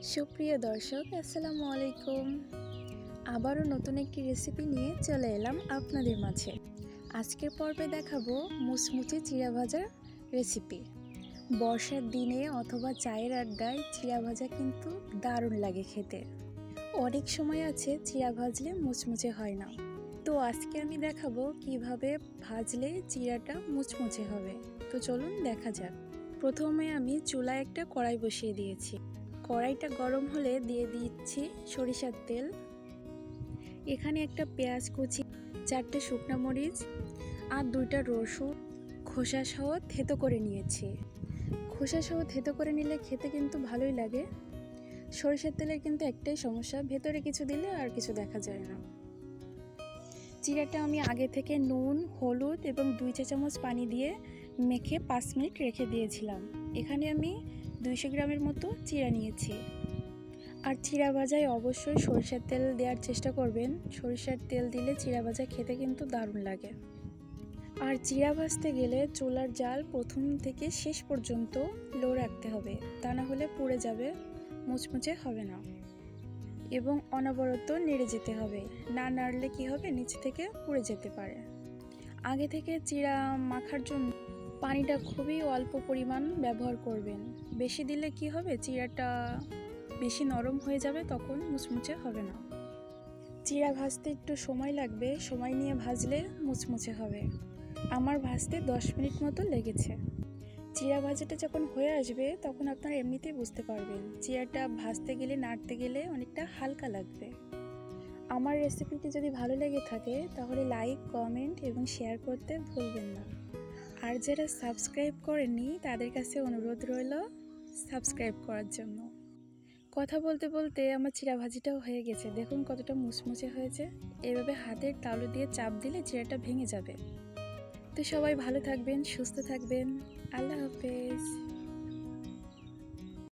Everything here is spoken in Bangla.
সুপ্রিয় দর্শক, আসসালামু আলাইকুম। আবারও নতুন একটি রেসিপি নিয়ে চলে এলাম আপনাদের মাঝে। আজকের পর্বে দেখাবো মুচমুচে চিড়া ভাজার রেসিপি। বর্ষার দিনে অথবা চায়ের আড্ডায় চিড়া ভাজা কিন্তু দারুণ লাগে খেতে। অনেক সময় আছে চিড়া ভাজলে মুচমুচে হয় না, তো আজকে আমি দেখাবো কিভাবে ভাজলে চিড়াটা মুচমুচে হবে। তো চলুন দেখা যাক। প্রথমে আমি চুলায় একটা কড়াই বসিয়ে দিয়েছি। কড়াইটা গরম হলে দিয়ে দিচ্ছি সরিষার তেল। এখানে একটা পেঁয়াজ কুচি, 4টে শুকনো মরিচ আর 2টা রসুন খোসা সহ থেতো করে নিয়েছি। খোসা সহ থেতো করে নিলে খেতে কিন্তু ভালোই লাগে। সরিষার তেলের কিন্তু একটাই সমস্যা, ভেতরে কিছু দিলে আর কিছু দেখা যায় না। চিড়াটা আমি আগে থেকে নুন, হলুদ এবং 2 চা চামচ পানি দিয়ে মেখে 5 মিনিট রেখে দিয়েছিলাম। এখানে আমি 200 গ্রামের মতো চিড়া নিয়েছি। আর চিড়া ভাজায় অবশ্যই সরিষার তেল দেওয়ার চেষ্টা করবেন। সরিষার তেল দিলে চিড়া ভাজা খেতে কিন্তু দারুণ লাগে। আর চিড়া ভাজতে গেলে চুলার জাল প্রথম থেকে শেষ পর্যন্ত লো রাখতে হবে, তা না হলে পুড়ে যাবে, মুচমুচে হবে না। এবং অনবরত নেড়ে যেতে হবে, না নাড়লে কি হবে, নিচ থেকে পুড়ে যেতে পারে। আগে থেকে চিড়া মাখার জন্য পানিটা খুবই অল্প পরিমাণ ব্যবহার করবেন। বেশি দিলে কি হবে, চিড়াটা বেশি নরম হয়ে যাবে, তখন মুচমুচে হবে না। চিড়া ভাজতে একটু সময় লাগবে, সময় নিয়ে ভাজলে মুচমুচে হবে। আমার ভাজতে 10 মিনিট মতো লেগেছে। চিড়া ভাজাটা যখন হয়ে আসবে তখন আপনারা এমনিতেই বুঝতে পারবেন চিড়াটা ভাজতে গেলে, নাড়তে গেলে অনেকটা হালকা লাগবে। আমার রেসিপিটি যদি ভালো লেগে থাকে তাহলে লাইক, কমেন্ট এবং শেয়ার করতে ভুলবেন না। আর যারা সাবস্ক্রাইব করেননি তাদের কাছে অনুরোধ রইল সাবস্ক্রাইব করার জন্য। কথা বলতে বলতে আমার চিড়া ভাজিটাও হয়ে গেছে, দেখুন কতটা মুচমুচে হয়েছে। এভাবে হাতের তালু দিয়ে চাপ দিলে চিড়াটা ভেঙে যাবে। তো সবাই ভালো থাকবেন, সুস্থ থাকবেন। আল্লাহ হাফেজ।